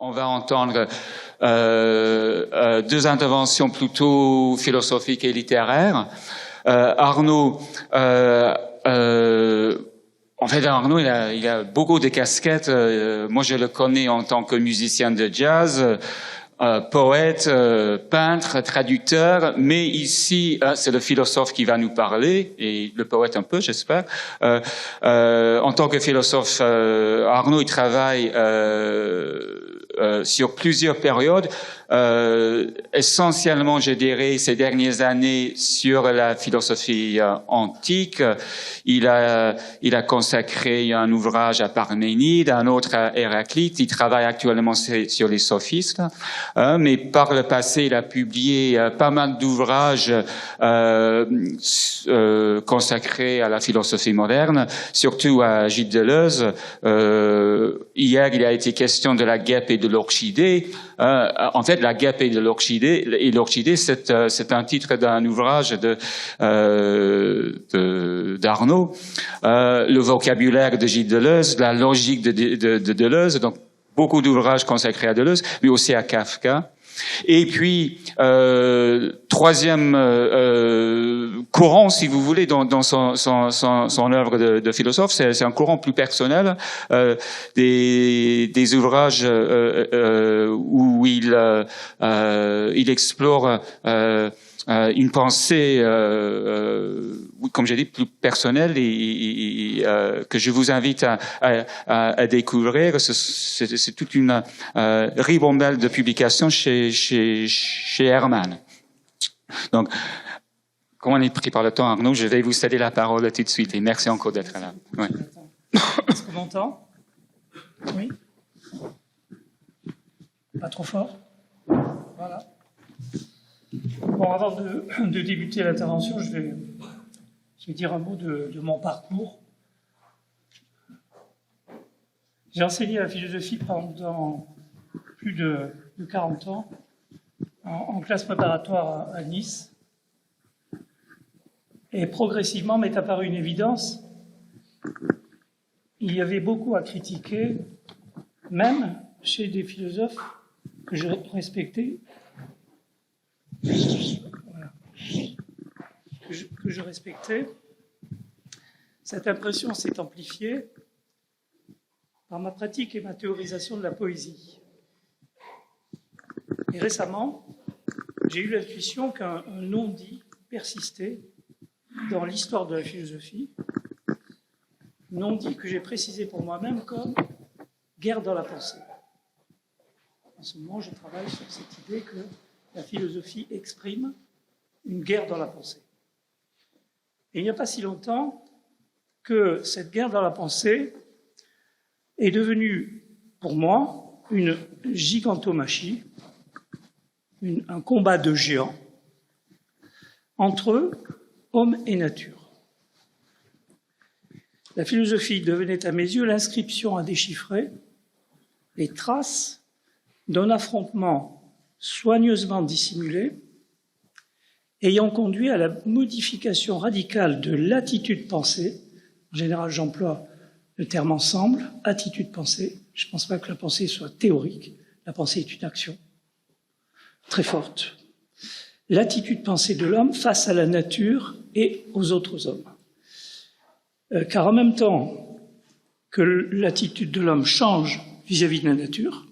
On va entendre deux interventions plutôt philosophiques et littéraires. Arnaud, en fait, Arnaud, il a beaucoup de casquettes. Moi, je le connais en tant que musicien de jazz, poète, peintre, traducteur. Mais ici, c'est le philosophe qui va nous parler, et le poète un peu, j'espère. En tant que philosophe, Arnaud, il travaille sur plusieurs périodes, essentiellement, je dirais, ces dernières années sur la philosophie antique. Il a consacré un ouvrage à Parménide, un autre à Héraclite. Il travaille actuellement sur les sophistes, mais par le passé, il a publié pas mal d'ouvrages consacrés à la philosophie moderne, surtout à Gilles Deleuze. Hier, il a été question de la guêpe et de l'orchidée. En fait, la guêpe et l'orchidée, c'est un titre d'un ouvrage d'Arnaud. Le vocabulaire de Gilles Deleuze, la logique de Deleuze, donc beaucoup d'ouvrages consacrés à Deleuze, mais aussi à Kafka. Et puis, troisième courant, si vous voulez, dans son œuvre de philosophe, c'est un courant plus personnel, des ouvrages où il explore une pensée, comme j'ai dit, plus personnelle et que je vous invite à découvrir. C'est toute une ribambelle de publications chez Hermann. Donc, comme on est pris par le temps, Arnaud, je vais vous céder la parole tout de suite et merci encore d'être là. Ouais. Est-ce qu'on m'entend ? Oui ? Pas trop fort ? Voilà. Bon, avant de débuter l'intervention, je vais dire un mot de mon parcours. J'ai enseigné la philosophie pendant plus de 40 ans en classe préparatoire à Nice. Et progressivement m'est apparue une évidence. Il y avait beaucoup à critiquer, même chez des philosophes que je respectais. Voilà. Que je respectais. Cette impression s'est amplifiée par ma pratique et ma théorisation de la poésie. Et récemment, j'ai eu l'intuition qu'un non-dit persistait dans l'histoire de la philosophie, non-dit que j'ai précisé pour moi-même comme guerre dans la pensée. En ce moment, je travaille sur cette idée que la philosophie exprime une guerre dans la pensée. Et il n'y a pas si longtemps que cette guerre dans la pensée est devenue, pour moi, une gigantomachie, un combat de géants entre homme et nature. La philosophie devenait à mes yeux l'inscription à déchiffrer, les traces d'un affrontement soigneusement dissimulé, ayant conduit à la modification radicale de l'attitude pensée. En général, j'emploie le terme ensemble, attitude pensée. Je ne pense pas que la pensée soit théorique. La pensée est une action très forte. L'attitude pensée de l'homme face à la nature et aux autres hommes. Car en même temps que l'attitude de l'homme change vis-à-vis de la nature,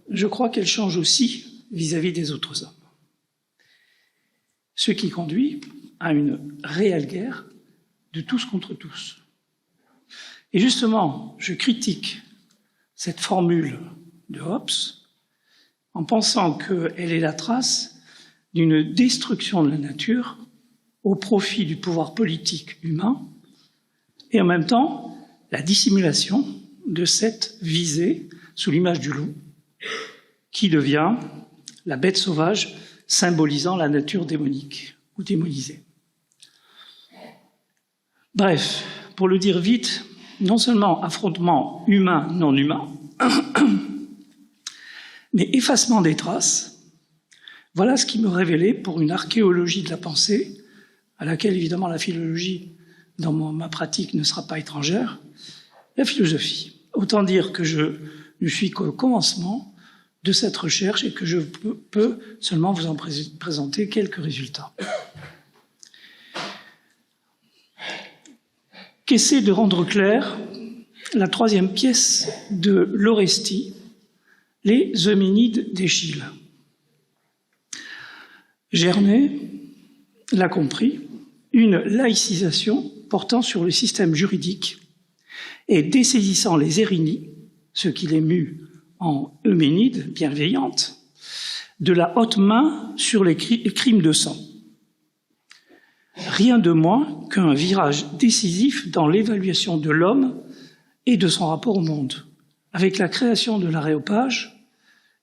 je crois qu'elle change aussi vis-à-vis des autres hommes. Ce qui conduit à une réelle guerre de tous contre tous. Et justement, je critique cette formule de Hobbes en pensant qu'elle est la trace d'une destruction de la nature au profit du pouvoir politique humain et en même temps la dissimulation de cette visée sous l'image du loup qui devient la bête sauvage symbolisant la nature démonique ou démonisée. Bref, pour le dire vite, non seulement affrontement humain-non humain, mais effacement des traces, voilà ce qui me révélait pour une archéologie de la pensée, à laquelle évidemment la philologie, dans ma pratique, ne sera pas étrangère, la philosophie. Autant dire que je ne suis qu'au commencement de cette recherche et que je peux seulement vous en présenter quelques résultats. Qu'essaie de rendre clair la troisième pièce de l'Orestie, les hominides d'Échille. Gernet l'a compris, une laïcisation portant sur le système juridique et dessaisissant les érinies, ce qui les mue en euménides bienveillantes, de la haute main sur les crimes de sang. Rien de moins qu'un virage décisif dans l'évaluation de l'homme et de son rapport au monde. Avec la création de l'aréopage,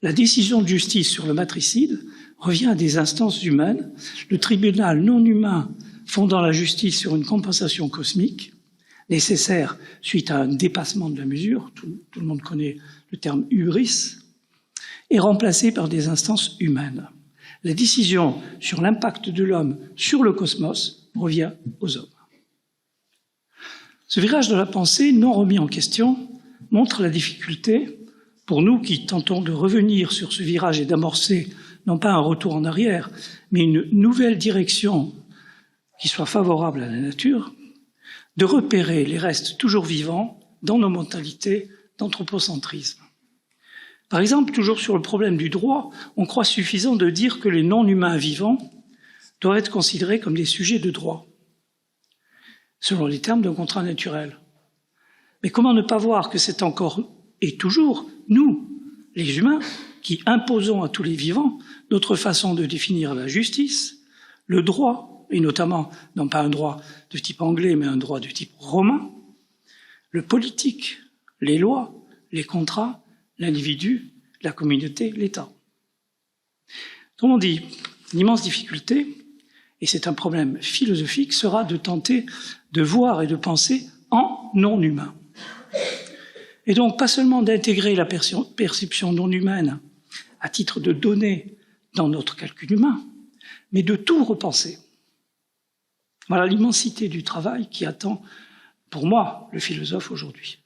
la décision de justice sur le matricide revient à des instances humaines, le tribunal non humain fondant la justice sur une compensation cosmique, nécessaire suite à un dépassement de la mesure, tout le monde connaît le terme hubris, est remplacé par des instances humaines. La décision sur l'impact de l'homme sur le cosmos revient aux hommes. Ce virage de la pensée, non remis en question, montre la difficulté, pour nous qui tentons de revenir sur ce virage et d'amorcer non pas un retour en arrière, mais une nouvelle direction qui soit favorable à la nature, de repérer les restes toujours vivants dans nos mentalités d'anthropocentrisme. Par exemple, toujours sur le problème du droit, on croit suffisant de dire que les non-humains vivants doivent être considérés comme des sujets de droit, selon les termes d'un contrat naturel. Mais comment ne pas voir que c'est encore et toujours nous, les humains, qui imposons à tous les vivants notre façon de définir la justice, le droit, et notamment non pas un droit de type anglais, mais un droit de type romain, le politique, les lois, les contrats, l'individu, la communauté, l'État. Autrement dit, l'immense difficulté, et c'est un problème philosophique, sera de tenter de voir et de penser en non-humain. Et donc, pas seulement d'intégrer la perception non humaine à titre de données dans notre calcul humain, mais de tout repenser. Voilà l'immensité du travail qui attend, pour moi, le philosophe aujourd'hui.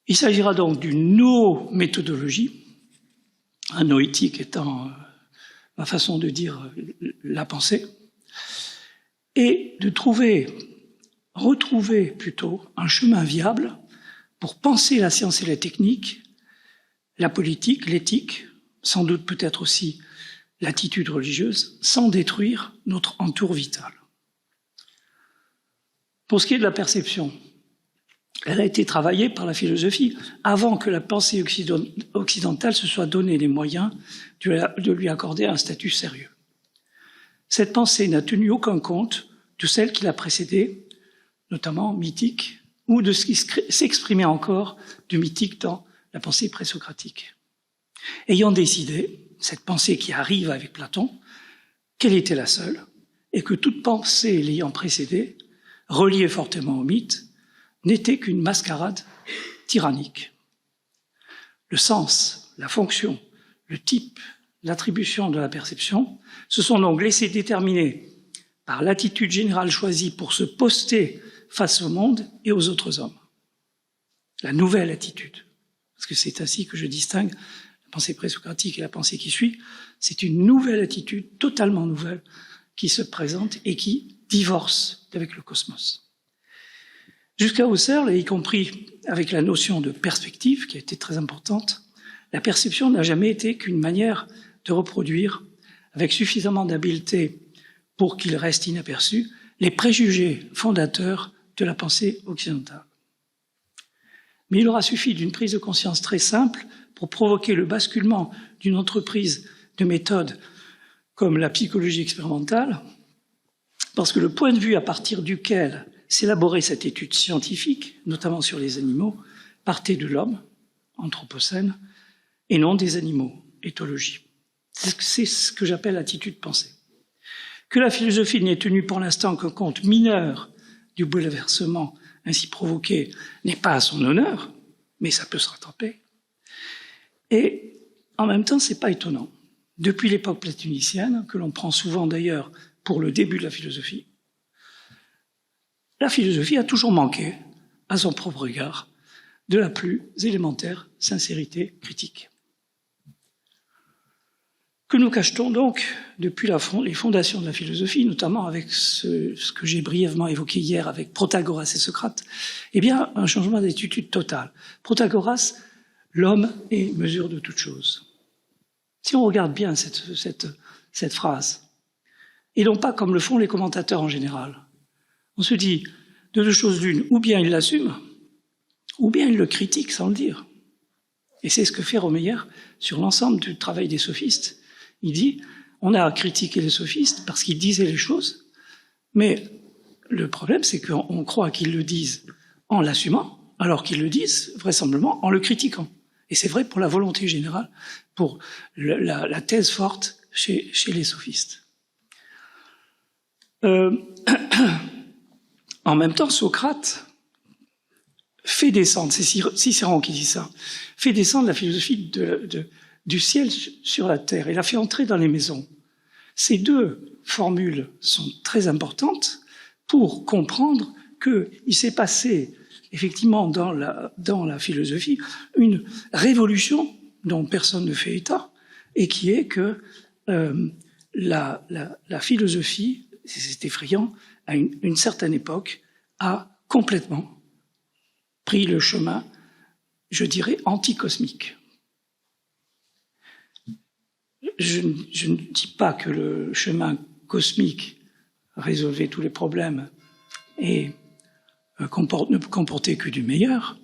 Il s'agira donc d'une no-méthodologie, un noétique étant ma façon de dire la pensée, et de retrouver plutôt un chemin viable pour penser la science et la technique, la politique, l'éthique, sans doute peut-être aussi l'attitude religieuse, sans détruire notre entour vital. Pour ce qui est de la perception, elle a été travaillée par la philosophie avant que la pensée occidentale se soit donné les moyens de lui accorder un statut sérieux. Cette pensée n'a tenu aucun compte de celle qui l'a précédée, notamment mythique, ou de ce qui s'exprimait encore du mythique dans la pensée présocratique. Ayant décidé, cette pensée qui arrive avec Platon, qu'elle était la seule, et que toute pensée l'ayant précédée, reliée fortement au mythe, n'était qu'une mascarade tyrannique. Le sens, la fonction, le type, l'attribution de la perception se sont donc laissés déterminer par l'attitude générale choisie pour se poster face au monde et aux autres hommes. La nouvelle attitude, parce que c'est ainsi que je distingue la pensée présocratique et la pensée qui suit, c'est une nouvelle attitude, totalement nouvelle, qui se présente et qui divorce avec le cosmos. Jusqu'à Husserl, et y compris avec la notion de perspective, qui a été très importante, la perception n'a jamais été qu'une manière de reproduire, avec suffisamment d'habileté pour qu'il reste inaperçu, les préjugés fondateurs de la pensée occidentale. Mais il aura suffi d'une prise de conscience très simple pour provoquer le basculement d'une entreprise de méthode comme la psychologie expérimentale, parce que le point de vue à partir duquel s'élaborait cette étude scientifique, notamment sur les animaux, partait de l'homme, anthropocène, et non des animaux, éthologie. C'est ce que j'appelle l'attitude pensée. Que la philosophie n'ait tenu pour l'instant qu'un compte mineur du bouleversement ainsi provoqué n'est pas à son honneur, mais ça peut se rattraper. Et en même temps, c'est pas étonnant. Depuis l'époque platonicienne, que l'on prend souvent d'ailleurs pour le début de la philosophie a toujours manqué, à son propre égard, de la plus élémentaire sincérité critique. Que nous cache-t-on donc depuis les fondations de la philosophie, notamment avec ce que j'ai brièvement évoqué hier avec Protagoras et Socrate? Eh bien, un changement d'attitude totale. Protagoras, l'homme est mesure de toute chose. Si on regarde bien cette phrase, et non pas comme le font les commentateurs en général, on se dit, de deux choses l'une, ou bien il l'assume, ou bien il le critique sans le dire. Et c'est ce que fait Romeyer sur l'ensemble du travail des sophistes. Il dit, on a critiqué les sophistes parce qu'ils disaient les choses, mais le problème, c'est qu'on croit qu'ils le disent en l'assumant, alors qu'ils le disent vraisemblablement en le critiquant. Et c'est vrai pour la volonté générale, pour la thèse forte chez les sophistes. En même temps, Socrate fait descendre, c'est Cicéron qui dit ça, fait descendre la philosophie du ciel sur la terre et la fait entrer dans les maisons. Ces deux formules sont très importantes pour comprendre qu'il s'est passé effectivement dans la philosophie une révolution dont personne ne fait état et qui est que la philosophie, c'est effrayant, à une certaine époque, a complètement pris le chemin, je dirais, anticosmique. Je ne dis pas que le chemin cosmique résolvait tous les problèmes et ne comportait que du meilleur,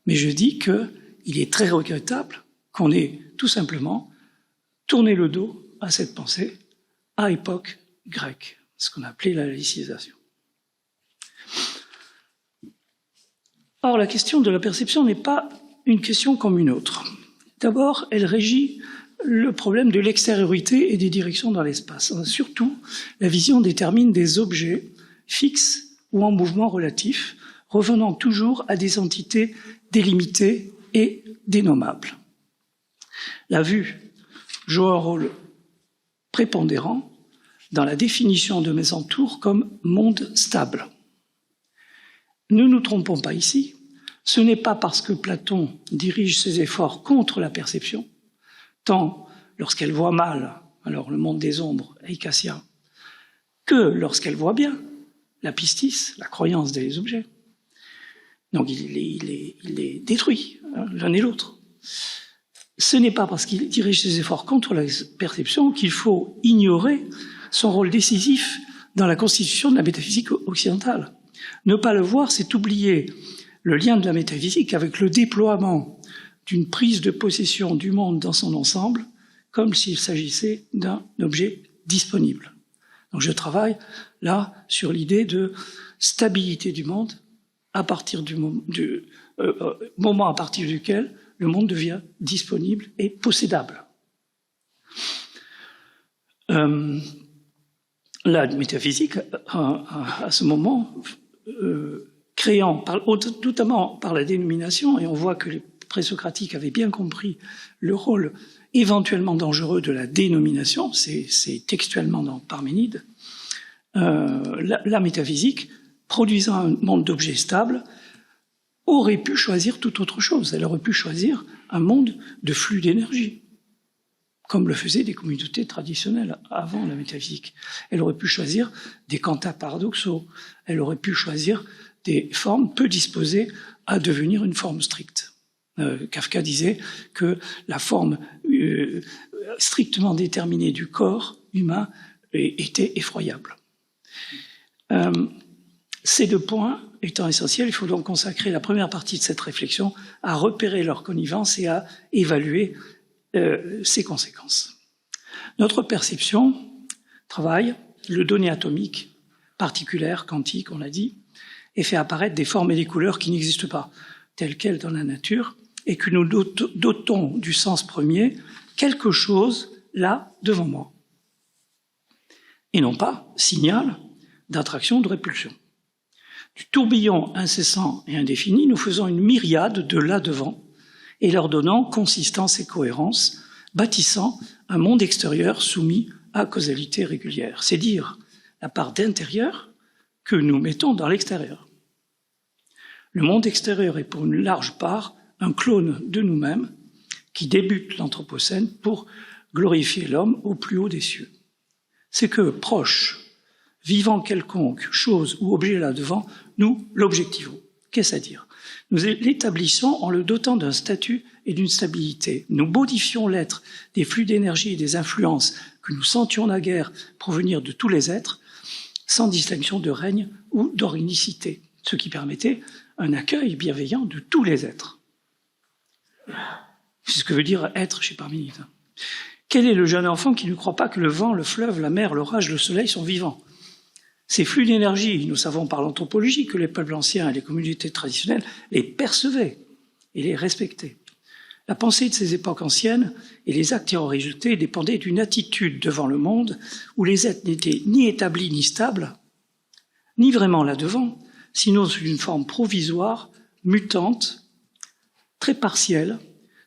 mais je dis qu'il est très regrettable qu'on ait tout simplement tourné le dos à cette pensée à époque grecque, ce qu'on appelait la laïcisation. Or, la question de la perception n'est pas une question comme une autre. D'abord, elle régit le problème de l'extériorité et des directions dans l'espace. Surtout, la vision détermine des objets fixes ou en mouvement relatif, revenant toujours à des entités délimitées et dénommables. La vue joue un rôle prépondérant dans la définition de mes entours comme monde stable. Ne nous trompons pas ici, ce n'est pas parce que Platon dirige ses efforts contre la perception, tant lorsqu'elle voit mal, alors le monde des ombres, Eikassia, que lorsqu'elle voit bien, la pistis, la croyance des objets. Donc il les détruit, l'un et l'autre. Ce n'est pas parce qu'il dirige ses efforts contre la perception qu'il faut ignorer son rôle décisif dans la constitution de la métaphysique occidentale. Ne pas le voir, c'est oublier le lien de la métaphysique avec le déploiement d'une prise de possession du monde dans son ensemble, comme s'il s'agissait d'un objet disponible. Donc je travaille là sur l'idée de stabilité du monde à partir du moment à partir duquel le monde devient disponible et possédable. La métaphysique, à ce moment, créant, notamment par la dénomination, et on voit que les présocratiques avaient bien compris le rôle éventuellement dangereux de la dénomination, c'est textuellement dans Parménide, la métaphysique, produisant un monde d'objets stables, aurait pu choisir toute autre chose. Elle aurait pu choisir un monde de flux d'énergie, comme le faisaient des communautés traditionnelles avant la métaphysique. Elle aurait pu choisir des quanta paradoxaux. Elle aurait pu choisir des formes peu disposées à devenir une forme stricte. Kafka disait que la forme strictement déterminée du corps humain était effroyable. Ces deux points étant essentiels, il faut donc consacrer la première partie de cette réflexion à repérer leur connivence et à évaluer ses conséquences. Notre perception travaille le donné atomique, particulière, quantique, on l'a dit, et fait apparaître des formes et des couleurs qui n'existent pas, telles quelles dans la nature, et que nous dotons du sens premier, quelque chose là devant moi, et non pas signal d'attraction ou de répulsion. Du tourbillon incessant et indéfini, nous faisons une myriade de là devant, et leur donnant consistance et cohérence, bâtissant un monde extérieur soumis à causalité régulière. C'est dire la part d'intérieur que nous mettons dans l'extérieur. Le monde extérieur est pour une large part un clone de nous-mêmes qui débute l'Anthropocène pour glorifier l'homme au plus haut des cieux. C'est que, proche, vivant quelconque, chose ou objet là-devant, nous l'objectivons. Qu'est-ce à dire? Nous l'établissons en le dotant d'un statut et d'une stabilité. Nous modifions l'être des flux d'énergie et des influences que nous sentions naguère provenir de tous les êtres, sans distinction de règne ou d'organicité, ce qui permettait un accueil bienveillant de tous les êtres. C'est ce que veut dire être chez Parménide. Quel est le jeune enfant qui ne croit pas que le vent, le fleuve, la mer, l'orage, le soleil sont vivants? Ces flux d'énergie, nous savons par l'anthropologie que les peuples anciens et les communautés traditionnelles les percevaient et les respectaient. La pensée de ces époques anciennes et les actes y résultés dépendaient d'une attitude devant le monde où les êtres n'étaient ni établis ni stables, ni vraiment là-devant, sinon sous une forme provisoire, mutante, très partielle,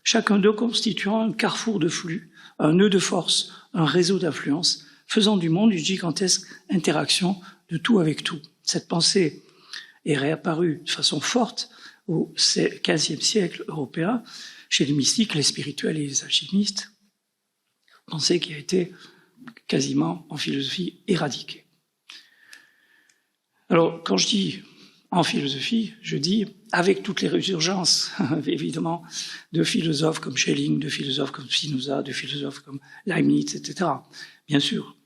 chacun d'eux constituant un carrefour de flux, un nœud de force, un réseau d'influence, faisant du monde une gigantesque interaction de tout avec tout. Cette pensée est réapparue de façon forte au XVe siècle européen, chez les mystiques, les spirituels et les alchimistes, pensée qui a été quasiment en philosophie éradiquée. Alors, quand je dis en philosophie, je dis avec toutes les résurgences, évidemment, de philosophes comme Schelling, de philosophes comme Spinoza, de philosophes comme Leibniz, etc. Bien sûr.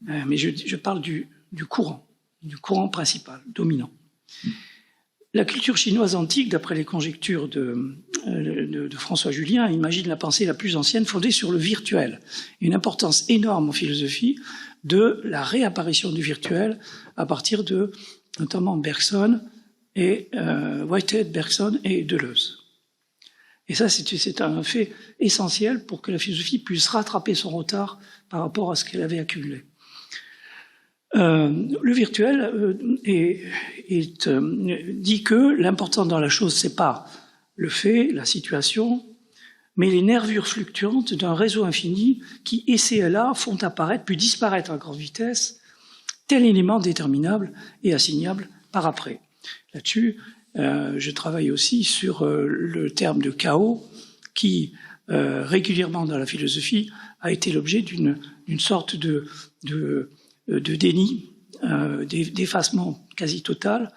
Mais je parle du courant principal, dominant. La culture chinoise antique, d'après les conjectures de François Julien, imagine la pensée la plus ancienne fondée sur le virtuel. Une importance énorme en philosophie de la réapparition du virtuel à partir de notamment Bergson et Whitehead, Bergson et Deleuze. Et ça, c'est un fait essentiel pour que la philosophie puisse rattraper son retard par rapport à ce qu'elle avait accumulé. Le virtuel dit que l'important dans la chose, c'est pas le fait, la situation, mais les nervures fluctuantes d'un réseau infini qui, ici et là, font apparaître puis disparaître à grande vitesse tel élément déterminable et assignable par après. Là-dessus, je travaille aussi sur le terme de chaos qui, régulièrement dans la philosophie, a été l'objet d'une sorte de déni, d'effacement quasi total,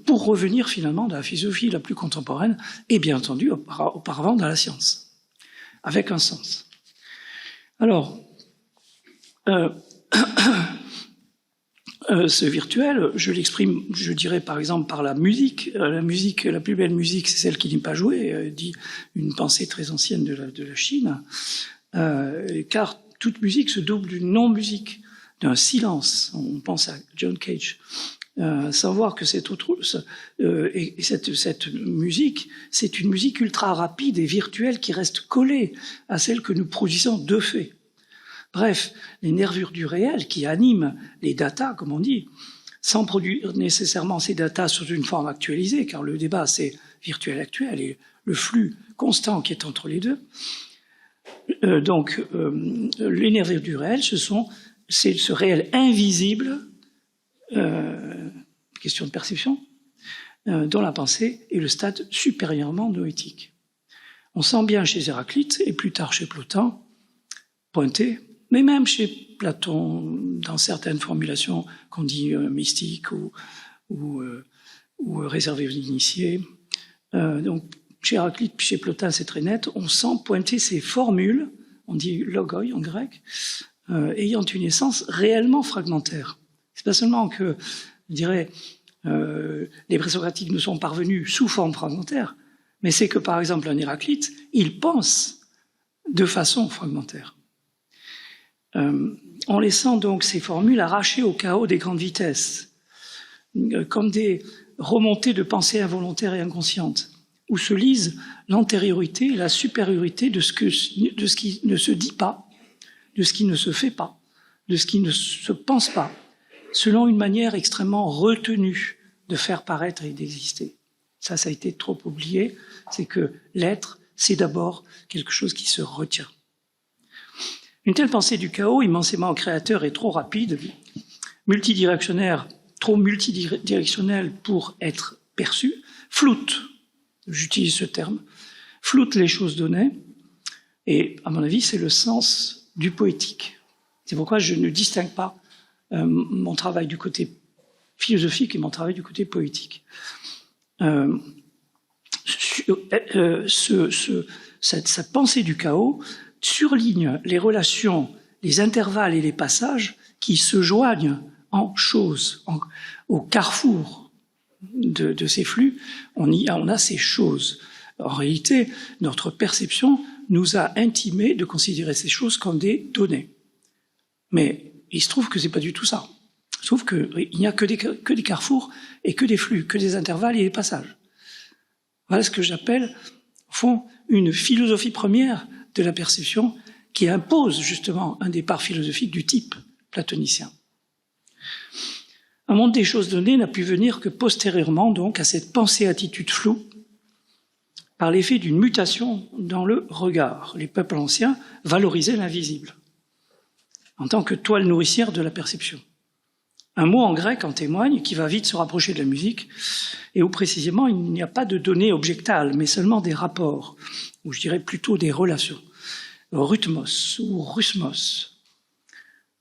pour revenir finalement dans la philosophie la plus contemporaine et bien entendu auparavant dans la science, avec un sens. Alors, ce virtuel, je l'exprime, je dirais par exemple par la musique. La musique, la plus belle musique, c'est celle qui n'est pas jouée, dit une pensée très ancienne de la Chine, car toute musique se double d'une non-musique, d'un silence. On pense à John Cage. Savoir que cette musique, c'est une musique ultra rapide et virtuelle qui reste collée à celle que nous produisons de fait. Bref, les nervures du réel qui animent les datas, comme on dit, sans produire nécessairement ces datas sous une forme actualisée, car le débat c'est virtuel actuel et le flux constant qui est entre les deux. Donc, les nervures du réel, c'est ce réel invisible, question de perception, dont la pensée est le stade supérieurement noétique. On sent bien chez Héraclite, et plus tard chez Plotin, pointé, mais même chez Platon, dans certaines formulations qu'on dit mystiques ou réservées aux initiés. Donc, chez Héraclite puis chez Plotin, c'est très net, on sent pointer ces formules, on dit logoi en grec, ayant une essence réellement fragmentaire. C'est pas seulement que, je dirais, les présocratiques nous sont parvenus sous forme fragmentaire, mais c'est que, par exemple, un Héraclite, il pense de façon fragmentaire. En laissant donc ces formules arrachées au chaos des grandes vitesses, comme des remontées de pensées involontaires et inconscientes, où se lisent l'antériorité et la supériorité de ce qui ne se dit pas, de ce qui ne se fait pas, de ce qui ne se pense pas, selon une manière extrêmement retenue de faire paraître et d'exister. Ça a été trop oublié, c'est que l'être, c'est d'abord quelque chose qui se retient. Une telle pensée du chaos, immensément créateur et trop multidirectionnelle pour être perçues, floute, j'utilise ce terme, floute les choses données, et à mon avis, c'est le sens du poétique. C'est pourquoi je ne distingue pas mon travail du côté philosophique et mon travail du côté poétique. Cette pensée du chaos surligne les relations, les intervalles et les passages qui se joignent en choses, au carrefour de ces flux, on a ces choses. En réalité, notre perception nous a intimé de considérer ces choses comme des données. Mais il se trouve que c'est pas du tout ça. Il se trouve qu'il n'y a que des carrefours et que des flux, que des intervalles et des passages. Voilà ce que j'appelle, au fond, une philosophie première de la perception qui impose justement un départ philosophique du type platonicien. Un monde des choses données n'a pu venir que postérieurement donc à cette pensée-attitude floue par l'effet d'une mutation dans le regard. Les peuples anciens valorisaient l'invisible en tant que toile nourricière de la perception. Un mot en grec en témoigne qui va vite se rapprocher de la musique et où précisément il n'y a pas de données objectales mais seulement des rapports, ou je dirais plutôt des relations. Rhythmos ou rhusmos,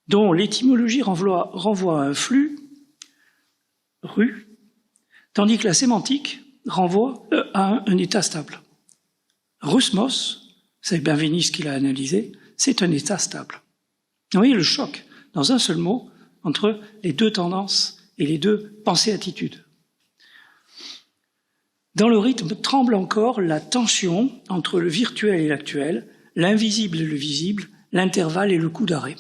dont l'étymologie renvoie à un flux, rue, tandis que la sémantique renvoie à un état stable. Rhusmos, c'est Benveniste qui l'a analysé, c'est un état stable. Vous voyez le choc, dans un seul mot, entre les deux tendances et les deux pensées-attitudes. Dans le rythme tremble encore la tension entre le virtuel et l'actuel, l'invisible et le visible, l'intervalle et le coup d'arrêt.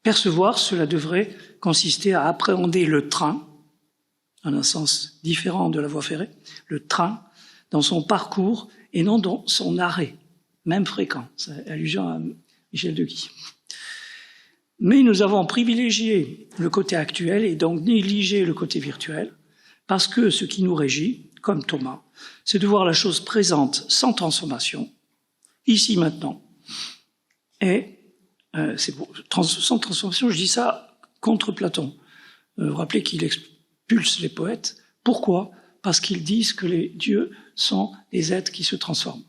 Percevoir, cela devrait consister à appréhender le train, en un sens différent de la voie ferrée, le train dans son parcours et non dans son arrêt, même fréquent. C'est allusion à Michel de Guy. Mais nous avons privilégié le côté actuel et donc négligé le côté virtuel, parce que ce qui nous régit, comme Thomas, c'est de voir la chose présente sans transformation, ici, maintenant. Et sans transformation, je dis ça contre Platon. Vous rappelez qu'il expulse les poètes. Pourquoi ? Parce qu'ils disent que les dieux sont des êtres qui se transforment.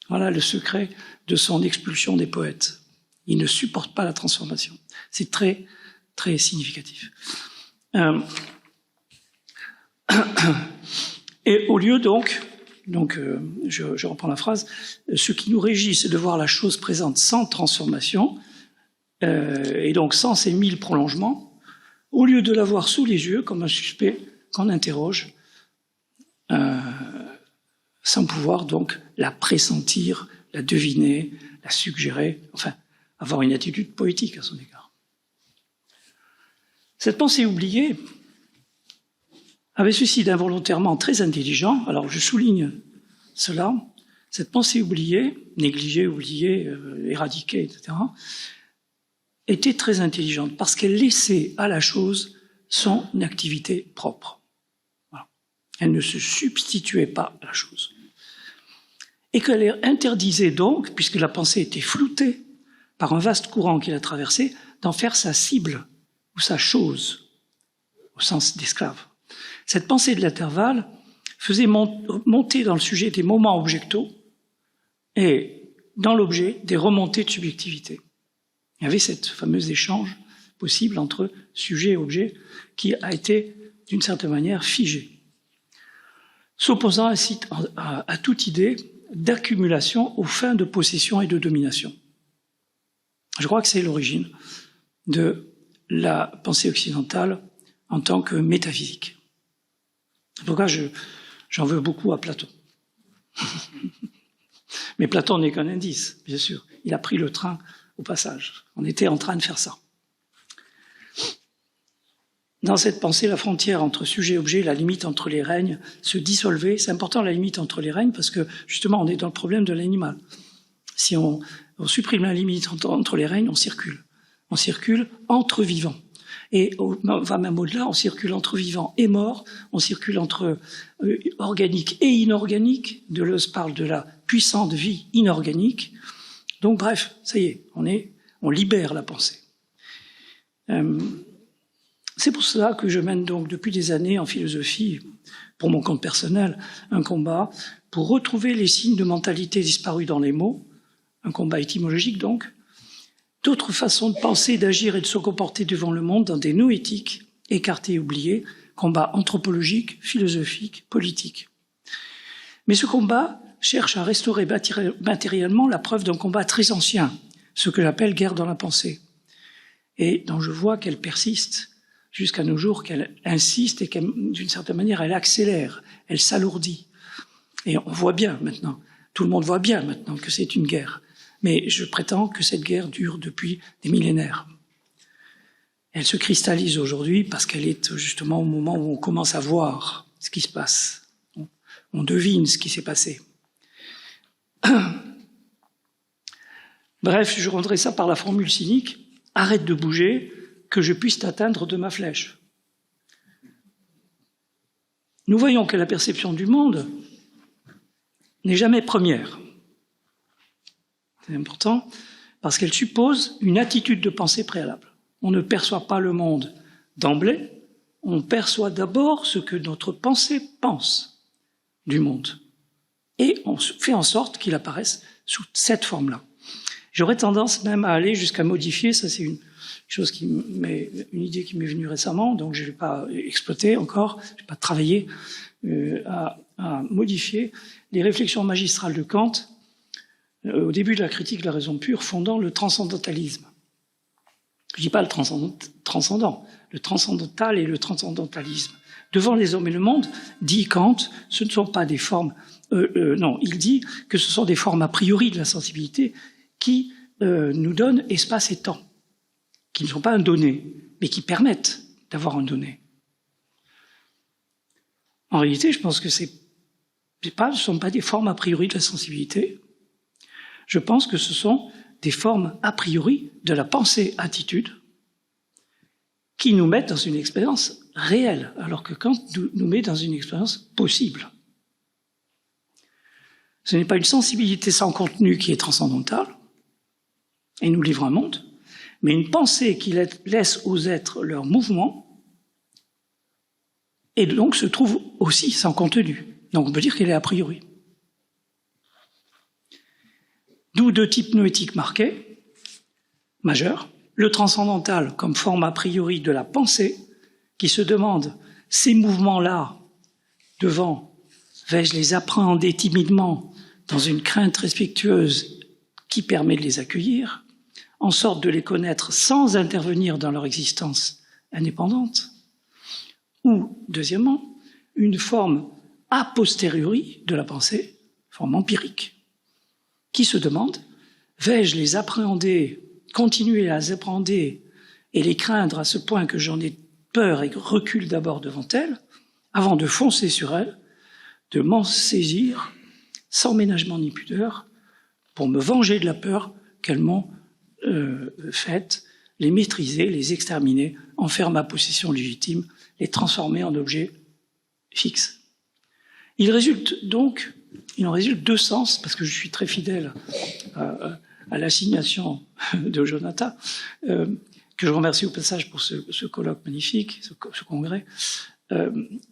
Voilà le secret de son expulsion des poètes. Ils ne supportent pas la transformation. C'est très, très significatif. Et au lieu donc je reprends la phrase, ce qui nous régit, c'est de voir la chose présente sans transformation, et donc sans ces 1000 prolongements, au lieu de la voir sous les yeux comme un suspect qu'on interroge, sans pouvoir donc la pressentir, la deviner, la suggérer, enfin, avoir une attitude poétique à son égard. Cette pensée oubliée avait ceci d'involontairement très intelligent, alors je souligne cela, cette pensée oubliée, négligée, oubliée, éradiquée, etc., était très intelligente parce qu'elle laissait à la chose son activité propre. Voilà. Elle ne se substituait pas à la chose. Et qu'elle interdisait donc, puisque la pensée était floutée par un vaste courant qui la traversait, d'en faire sa cible ou sa chose, au sens d'esclave. Cette pensée de l'intervalle faisait monter dans le sujet des moments objectaux et dans l'objet des remontées de subjectivité. Il y avait cette fameuse échange possible entre sujet et objet qui a été d'une certaine manière figé, s'opposant ainsi à toute idée d'accumulation aux fins de possession et de domination. Je crois que c'est l'origine de la pensée occidentale en tant que métaphysique. C'est pourquoi j'en veux beaucoup à Platon. Mais Platon n'est qu'un indice, bien sûr. Il a pris le train au passage. On était en train de faire ça. Dans cette pensée, la frontière entre sujet et objet, la limite entre les règnes se dissolvait. C'est important la limite entre les règnes parce que justement on est dans le problème de l'animal. Si on supprime la limite entre les règnes, on circule. On circule entre vivants. Et on va même au-delà, on circule entre vivants et morts, on circule entre organique et inorganique. Deleuze parle de la puissante vie inorganique. Donc bref, ça y est, on libère la pensée. C'est pour cela que je mène donc depuis des années en philosophie, pour mon compte personnel, un combat pour retrouver les signes de mentalité disparus dans les mots, un combat étymologique donc, d'autres façons de penser, d'agir et de se comporter devant le monde dans des noétiques écartés et oubliés, combat anthropologique, philosophique, politique. Mais ce combat cherche à restaurer matériellement la preuve d'un combat très ancien, ce que j'appelle guerre dans la pensée, et dont je vois qu'elle persiste jusqu'à nos jours, qu'elle insiste et qu'elle, d'une certaine manière, elle accélère, elle s'alourdit. Et on voit bien maintenant, tout le monde voit bien maintenant que c'est une guerre. Mais je prétends que cette guerre dure depuis des millénaires. Elle se cristallise aujourd'hui parce qu'elle est justement au moment où on commence à voir ce qui se passe. On devine ce qui s'est passé. Bref, je rendrai ça par la formule cynique « Arrête de bouger, que je puisse t'atteindre de ma flèche ». Nous voyons que la perception du monde n'est jamais première. C'est important parce qu'elle suppose une attitude de pensée préalable. On ne perçoit pas le monde d'emblée, on perçoit d'abord ce que notre pensée pense du monde. Et on fait en sorte qu'il apparaisse sous cette forme-là. J'aurais tendance même à aller jusqu'à modifier, ça c'est une idée qui m'est venue récemment, donc je ne l'ai pas exploitée encore, je n'ai pas travaillé à modifier les réflexions magistrales de Kant au début de la critique de la raison pure, fondant le transcendantalisme. Je ne dis pas le transcendant, le transcendantal et le transcendantalisme. Devant les hommes et le monde, dit Kant, ce ne sont pas des formes... non, il dit que ce sont des formes a priori de la sensibilité qui nous donnent espace et temps, qui ne sont pas un donné, mais qui permettent d'avoir un donné. En réalité, je pense que ce ne sont pas des formes a priori de la sensibilité. Je pense que ce sont des formes a priori de la pensée-attitude qui nous mettent dans une expérience réelle, alors que Kant nous met dans une expérience possible. Ce n'est pas une sensibilité sans contenu qui est transcendantale et nous livre un monde, mais une pensée qui laisse aux êtres leur mouvement et donc se trouve aussi sans contenu. Donc on peut dire qu'elle est a priori. D'où deux types noétiques marqués, majeurs. Le transcendantal comme forme a priori de la pensée, qui se demande, ces mouvements-là, devant, vais-je les appréhender timidement dans une crainte respectueuse qui permet de les accueillir, en sorte de les connaître sans intervenir dans leur existence indépendante, ou, deuxièmement, une forme a posteriori de la pensée, forme empirique, qui se demande, vais-je les appréhender, continuer à les appréhender et les craindre à ce point que j'en ai peur et recule d'abord devant elles, avant de foncer sur elles, de m'en saisir, sans ménagement ni pudeur, pour me venger de la peur qu'elles m'ont faite, les maîtriser, les exterminer, en faire ma possession légitime, les transformer en objets fixes. Il en résulte deux sens, parce que je suis très fidèle à l'assignation de Jonathan, que je remercie au passage pour ce colloque magnifique, ce congrès,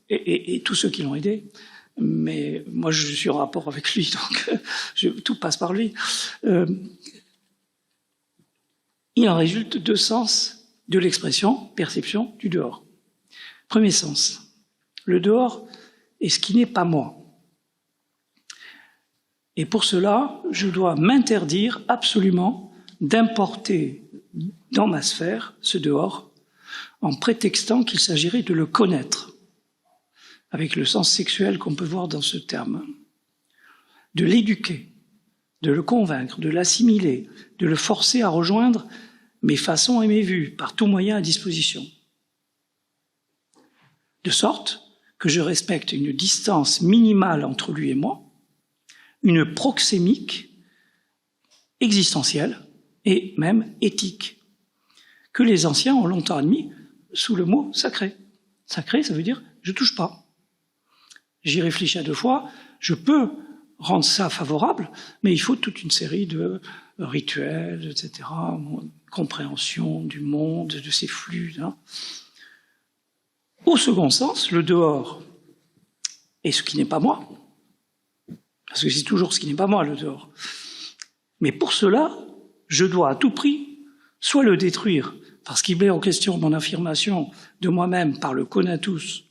et tous ceux qui l'ont aidé. Mais moi, je suis en rapport avec lui, donc tout passe par lui. Il en résulte deux sens de l'expression perception du dehors. Premier sens, le dehors est ce qui n'est pas moi. Et pour cela, je dois m'interdire absolument d'importer dans ma sphère ce dehors en prétextant qu'il s'agirait de le connaître, avec le sens sexuel qu'on peut voir dans ce terme, de l'éduquer, de le convaincre, de l'assimiler, de le forcer à rejoindre mes façons et mes vues par tout moyen à disposition. De sorte que je respecte une distance minimale entre lui et moi, une proxémique existentielle et même éthique, que les anciens ont longtemps admis sous le mot sacré. Sacré, ça veut dire « je touche pas ». J'y réfléchis à deux fois, je peux rendre ça favorable, mais il faut toute une série de rituels, etc., compréhension du monde, de ses flux. Hein. Au second sens, le dehors est ce qui n'est pas moi, parce que c'est toujours ce qui n'est pas moi, le dehors. Mais pour cela, je dois à tout prix soit le détruire, parce qu'il met en question mon affirmation de moi-même par le conatus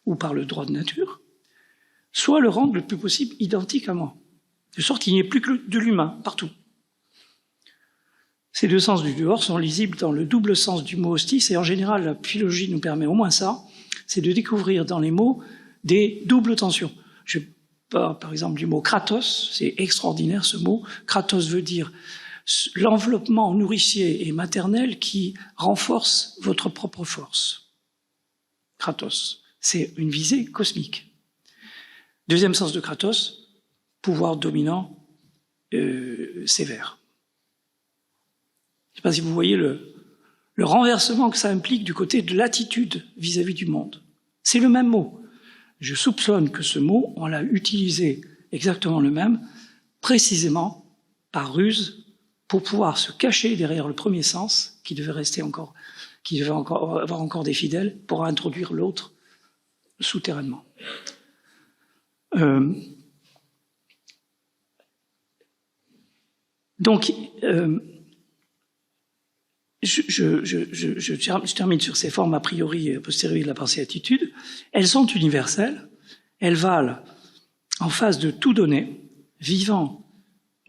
ou par le droit de nature, soit le rendre le plus possible identique à moi, de sorte qu'il n'y ait plus que de l'humain partout. Ces deux sens du dehors sont lisibles dans le double sens du mot hostis, et en général, la philologie nous permet au moins ça, c'est de découvrir dans les mots des doubles tensions. Je parle par exemple du mot kratos, c'est extraordinaire ce mot. Kratos veut dire l'enveloppement nourricier et maternel qui renforce votre propre force. Kratos, c'est une visée cosmique. Deuxième sens de kratos, pouvoir dominant sévère. Je ne sais pas si vous voyez le renversement que ça implique du côté de l'attitude vis-à-vis du monde. C'est le même mot. Je soupçonne que ce mot, on l'a utilisé exactement le même, précisément par ruse, pour pouvoir se cacher derrière le premier sens, qui devait avoir encore des fidèles, pour introduire l'autre souterrainement. Je termine sur ces formes a priori et a posteriori de la pensée-attitude. Elles sont universelles, elles valent en face de tout donné, vivant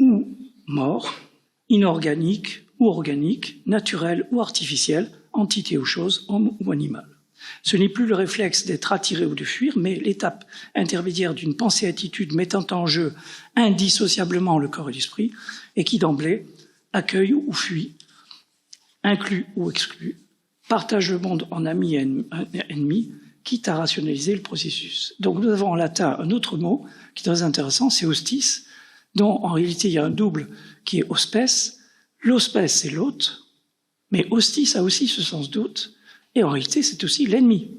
ou mort, inorganique ou organique, naturel ou artificiel, entité ou chose, homme ou animal. Ce n'est plus le réflexe d'être attiré ou de fuir, mais l'étape intermédiaire d'une pensée-attitude mettant en jeu indissociablement le corps et l'esprit, et qui d'emblée accueille ou fuit, inclus ou exclu, partage le monde en amis et ennemis, quitte à rationaliser le processus. Donc nous avons en latin un autre mot qui est très intéressant, c'est hostis, dont en réalité il y a un double qui est hospes. L'hospes c'est l'hôte, mais hostis a aussi ce sens d'hôte, et en réalité c'est aussi l'ennemi.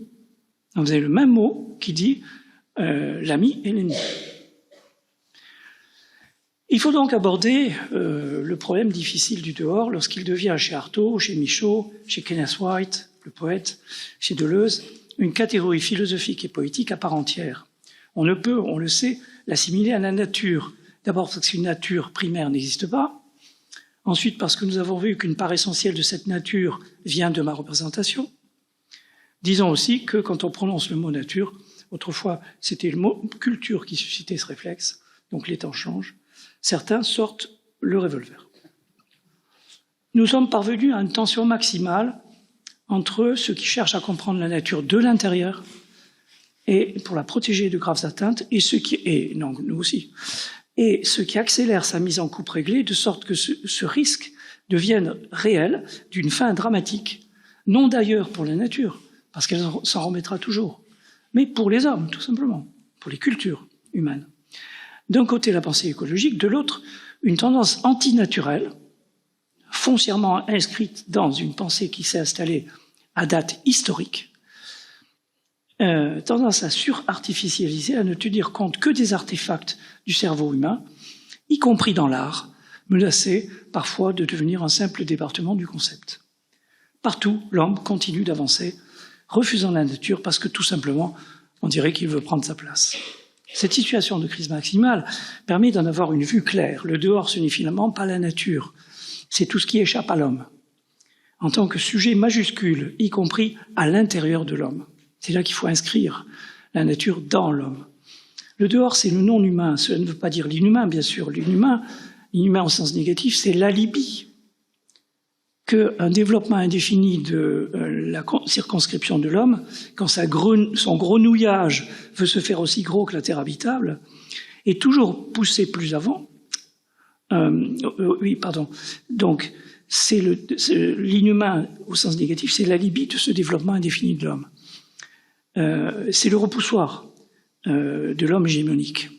Donc vous avez le même mot qui dit l'ami et l'ennemi. Il faut donc aborder le problème difficile du dehors lorsqu'il devient chez Artaud, chez Michaud, chez Kenneth White, le poète, chez Deleuze, une catégorie philosophique et poétique à part entière. On ne peut, on le sait, l'assimiler à la nature. D'abord parce qu'une nature primaire n'existe pas. Ensuite parce que nous avons vu qu'une part essentielle de cette nature vient de ma représentation. Disons aussi que quand on prononce le mot nature, autrefois c'était le mot culture qui suscitait ce réflexe, donc les temps changent. Certains sortent le revolver. Nous sommes parvenus à une tension maximale entre ceux qui cherchent à comprendre la nature de l'intérieur et pour la protéger de graves atteintes, et ceux qui, et non, nous aussi, et ceux qui accélèrent sa mise en coupe réglée de sorte que ce risque devienne réel d'une fin dramatique, non d'ailleurs pour la nature, parce qu'elle s'en remettra toujours, mais pour les hommes, tout simplement, pour les cultures humaines. D'un côté, la pensée écologique, de l'autre, une tendance antinaturelle, foncièrement inscrite dans une pensée qui s'est installée à date historique, tendance à surartificialiser, à ne tenir compte que des artefacts du cerveau humain, y compris dans l'art, menacé parfois de devenir un simple département du concept. Partout, l'homme continue d'avancer, refusant la nature parce que tout simplement, on dirait qu'il veut prendre sa place. Cette situation de crise maximale permet d'en avoir une vue claire. Le dehors, ce n'est finalement pas la nature, c'est tout ce qui échappe à l'homme, en tant que sujet majuscule, y compris à l'intérieur de l'homme. C'est là qu'il faut inscrire la nature dans l'homme. Le dehors, c'est le non-humain. Cela ne veut pas dire l'inhumain, bien sûr. L'inhumain au sens négatif, c'est l'alibi qu'un développement indéfini de la circonscription de l'homme, quand son grenouillage veut se faire aussi gros que la terre habitable, est toujours poussé plus avant. Donc, c'est l'inhumain au sens négatif, c'est l'alibi de ce développement indéfini de l'homme. C'est le repoussoir de l'homme hégémonique.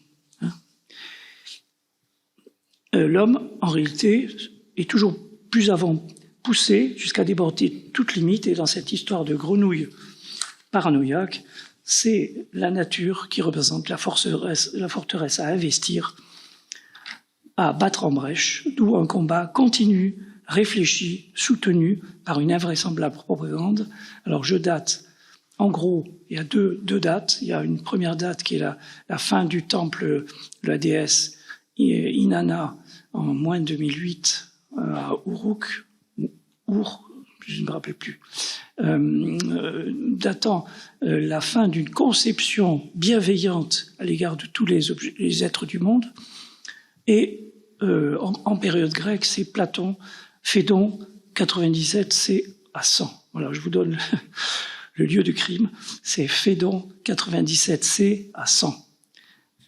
L'homme, en réalité, est toujours plus avant poussé jusqu'à déborder toute limite, et dans cette histoire de grenouille paranoïaque, c'est la nature qui représente la forteresse à investir, à battre en brèche, d'où un combat continu, réfléchi, soutenu par une invraisemblable propagande. Alors je date En gros, il y a deux dates. Il y a une première date qui est la fin du temple de la déesse Inanna en moins 2008 à Uruk, je ne me rappelle plus, datant la fin d'une conception bienveillante à l'égard de tous les êtres du monde. Et en période grecque, c'est Platon, Phédon, 97, c'est à 100. Voilà, je vous donne le lieu du crime, c'est Phédon, 97c à 100.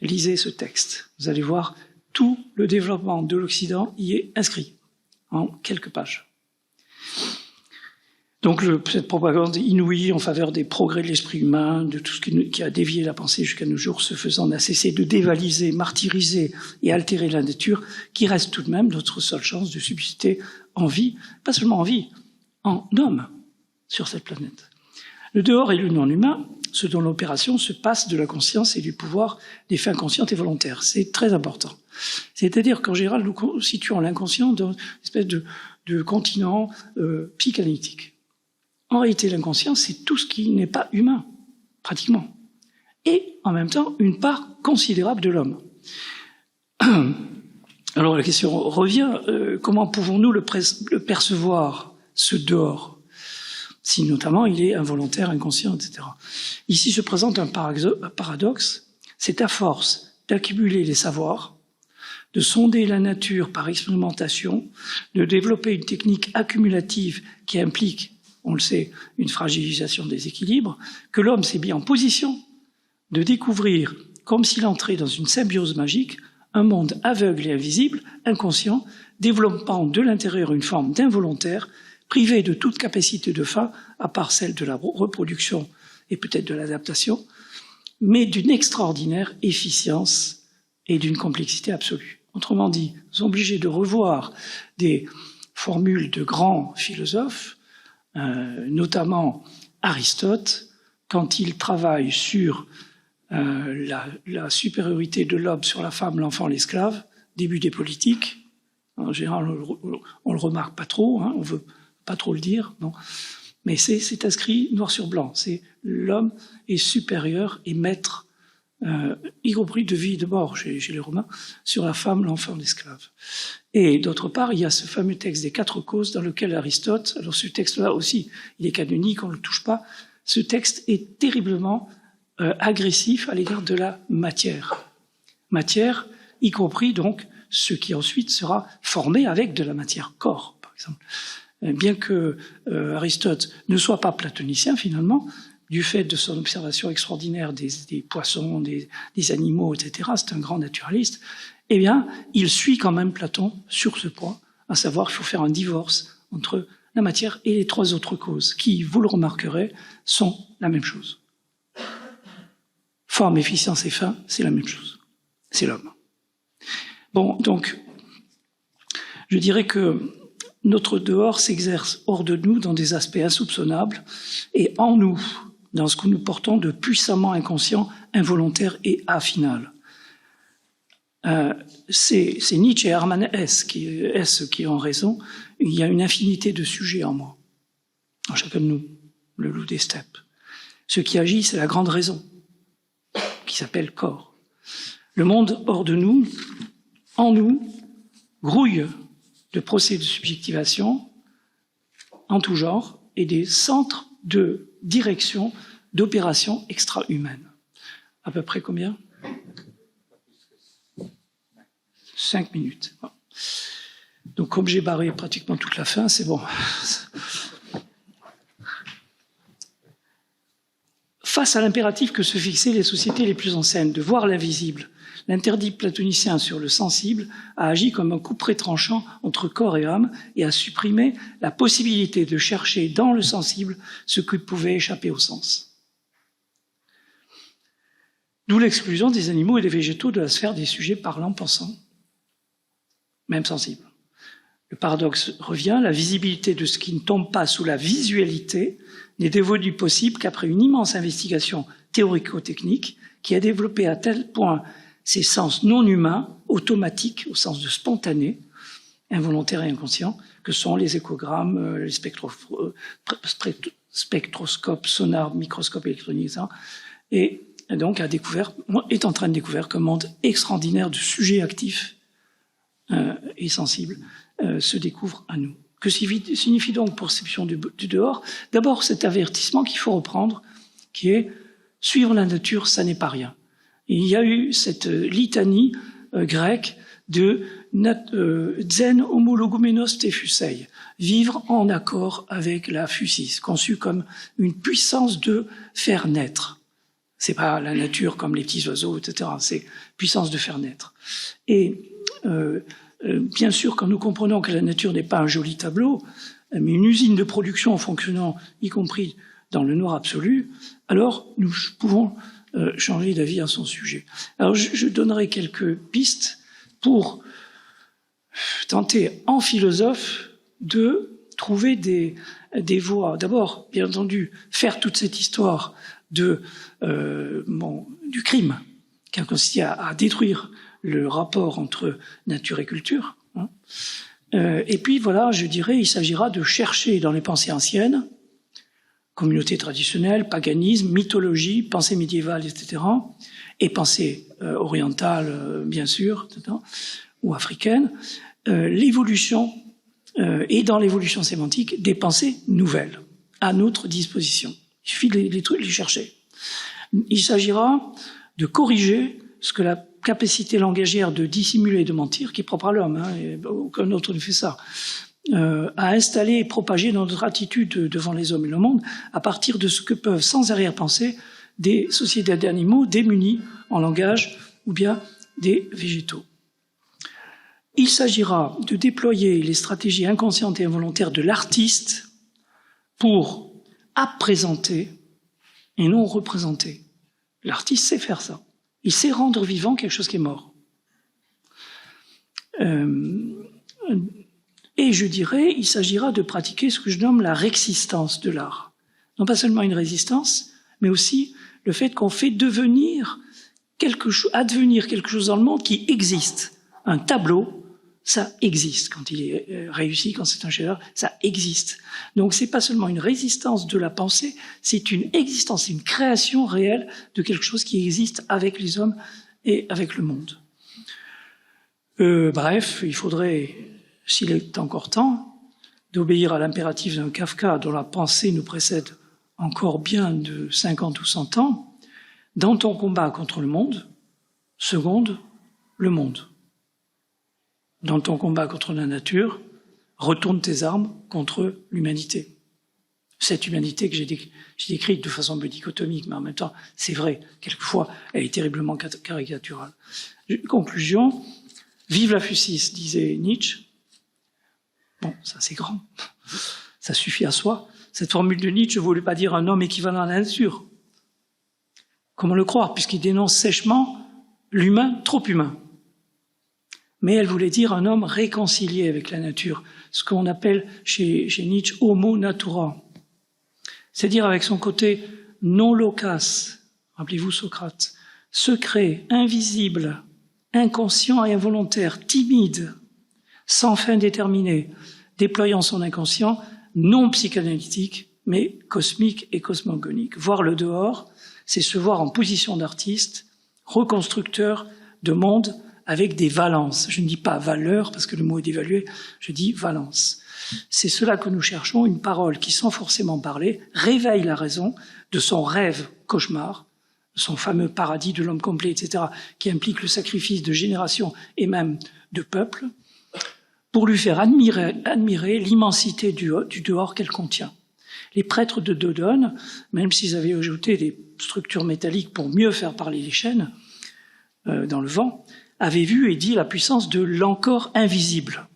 Lisez ce texte, vous allez voir, tout le développement de l'Occident y est inscrit en quelques pages. Donc cette propagande inouïe en faveur des progrès de l'esprit humain, de tout ce qui a dévié la pensée jusqu'à nos jours, ce faisant, n'a cessé de dévaliser, martyriser et altérer la nature, qui reste tout de même notre seule chance de subsister en vie, pas seulement en vie, en homme sur cette planète. Le dehors et le non-humain, ce dont l'opération se passe de la conscience et du pouvoir des fins conscientes et volontaires. C'est très important. C'est-à-dire qu'en général, nous situons l'inconscient dans une espèce de continent psychanalytique. En réalité, l'inconscient, c'est tout ce qui n'est pas humain, pratiquement. Et, en même temps, une part considérable de l'homme. Alors la question revient, comment pouvons-nous le percevoir, ce dehors, si notamment il est involontaire, inconscient, etc. Ici se présente un paradoxe, c'est à force d'accumuler les savoirs, de sonder la nature par expérimentation, de développer une technique accumulative qui implique, on le sait, une fragilisation des équilibres, que l'homme s'est mis en position de découvrir, comme s'il entrait dans une symbiose magique, un monde aveugle et invisible, inconscient, développant de l'intérieur une forme d'involontaire, privé de toute capacité de fin, à part celle de la reproduction et peut-être de l'adaptation, mais d'une extraordinaire efficience et d'une complexité absolue. Autrement dit, nous sommes obligés de revoir des formules de grands philosophes, notamment Aristote, quand il travaille sur la supériorité de l'homme sur la femme, l'enfant, l'esclave, début des politiques. En général, on le remarque pas trop, hein, on veut pas trop le dire, non. Mais c'est inscrit noir sur blanc. C'est l'homme est supérieur et maître, y compris de vie et de mort chez les Romains, sur la femme, l'enfant, l'esclave. Et d'autre part, il y a ce fameux texte des 4 causes dans lequel Aristote, alors ce texte-là aussi, il est canonique, on ne le touche pas, ce texte est terriblement agressif à l'égard de la matière. Matière, y compris donc ce qui ensuite sera formé avec de la matière, corps, par exemple. Bien que Aristote ne soit pas platonicien finalement, du fait de son observation extraordinaire des poissons, des animaux, etc., c'est un grand naturaliste, eh bien, il suit quand même Platon sur ce point, à savoir qu'il faut faire un divorce entre la matière et les 3 autres causes, qui, vous le remarquerez, sont la même chose. Forme, efficience et fin, c'est la même chose. C'est l'homme. Bon, donc, je dirais que notre dehors s'exerce hors de nous dans des aspects insoupçonnables et en nous, dans ce que nous portons de puissamment inconscient, involontaire et afinal. C'est Nietzsche et Hermann Hesse qui ont raison. Il y a une infinité de sujets en moi, en chacun de nous, le loup des steppes. Ce qui agit, c'est la grande raison, qui s'appelle corps. Le monde hors de nous, en nous, grouille de procès de subjectivation en tout genre et des centres de direction d'opérations extra-humaines. À peu près combien ? 5 minutes. Donc comme j'ai barré pratiquement toute la fin, c'est bon. Face à l'impératif que se fixaient les sociétés les plus anciennes de voir l'invisible, l'interdit platonicien sur le sensible a agi comme un couperet tranchant entre corps et âme et a supprimé la possibilité de chercher dans le sensible ce qui pouvait échapper au sens. D'où l'exclusion des animaux et des végétaux de la sphère des sujets parlants, pensants, même sensibles. Le paradoxe revient, la visibilité de ce qui ne tombe pas sous la visualité n'est dévolue possible qu'après une immense investigation théorico-technique qui a développé à tel point ces sens non humains, automatiques, au sens de spontané, involontaire et inconscient, que sont les échogrammes, les spectroscope, sonar, microscope électronique, ça, et donc est en train de découvrir qu'un monde extraordinaire de sujets actifs et sensibles se découvre à nous. Que signifie donc perception du dehors? D'abord, cet avertissement qu'il faut reprendre, qui est « suivre la nature, ça n'est pas rien ». Il y a eu cette litanie grecque de zen homologumenos te fusei, vivre en accord avec la physis, conçue comme une puissance de faire naître. C'est pas la nature comme les petits oiseaux, etc. C'est puissance de faire naître. Et bien sûr, quand nous comprenons que la nature n'est pas un joli tableau, mais une usine de production fonctionnant, y compris dans le noir absolu, alors nous pouvons changer d'avis à son sujet. Alors je donnerai quelques pistes pour tenter, en philosophe, de trouver des voies. D'abord, bien entendu, faire toute cette histoire du crime qui a consisté à détruire le rapport entre nature et culture. Hein. Et puis voilà, je dirais, il s'agira de chercher dans les pensées anciennes, communautés traditionnelles, paganisme, mythologie, pensée médiévale, etc., et pensée orientale, bien sûr, etc., ou africaine, l'évolution, et dans l'évolution sémantique, des pensées nouvelles à notre disposition. Il suffit de les chercher. Il s'agira de corriger ce que la capacité langagière de dissimuler et de mentir, qui est propre à l'homme, hein, et aucun autre ne fait ça, à installer et propager dans notre attitude devant les hommes et le monde, à partir de ce que peuvent, sans arrière-pensée, des sociétés d'animaux démunis en langage ou bien des végétaux. Il s'agira de déployer les stratégies inconscientes et involontaires de l'artiste pour apprésenter et non représenter. L'artiste sait faire ça. Il sait rendre vivant quelque chose qui est mort. Et je dirais, il s'agira de pratiquer ce que je nomme la rexistence de l'art. Non pas seulement une résistance, mais aussi le fait qu'on fait advenir quelque chose dans le monde qui existe. Un tableau, ça existe. Quand il est réussi, quand c'est un chef-d'œuvre, ça existe. Donc c'est pas seulement une résistance de la pensée, c'est une existence, c'est une création réelle de quelque chose qui existe avec les hommes et avec le monde. Bref, il faudrait, s'il est encore temps, d'obéir à l'impératif d'un Kafka dont la pensée nous précède encore bien de 50 ou 100 ans, dans ton combat contre le monde, seconde le monde. Dans ton combat contre la nature, retourne tes armes contre l'humanité. Cette humanité que j'ai décrite de façon dichotomique, mais en même temps, c'est vrai, quelquefois, elle est terriblement caricaturale. Conclusion, vive la physis, disait Nietzsche. Bon, ça c'est grand, ça suffit à soi. Cette formule de Nietzsche ne voulait pas dire un homme équivalent à la nature. Comment le croire, puisqu'il dénonce sèchement l'humain trop humain. Mais elle voulait dire un homme réconcilié avec la nature, ce qu'on appelle chez Nietzsche « homo natura », c'est-à-dire avec son côté non loquace, rappelez-vous Socrate, secret, invisible, inconscient et involontaire, timide, sans fin déterminée, déployant son inconscient, non psychanalytique, mais cosmique et cosmogonique. Voir le dehors, c'est se voir en position d'artiste, reconstructeur de monde, avec des valences. Je ne dis pas valeur, parce que le mot est dévalué, je dis valence. C'est cela que nous cherchons, une parole qui, sans forcément parler, réveille la raison de son rêve cauchemar, son fameux paradis de l'homme complet, etc., qui implique le sacrifice de générations et même de peuples, pour lui faire admirer l'immensité du dehors qu'elle contient. Les prêtres de Dodone, même s'ils avaient ajouté des structures métalliques pour mieux faire parler les chaînes dans le vent, avaient vu et dit la puissance de l'encore invisible.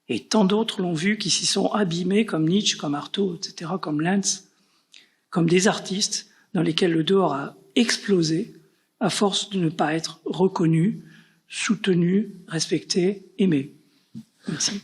Et tant d'autres l'ont vu qui s'y sont abîmés, comme Nietzsche, comme Artaud, etc., comme Lenz, comme des artistes dans lesquels le dehors a explosé à force de ne pas être reconnu, soutenu, respecté, aimé. Merci.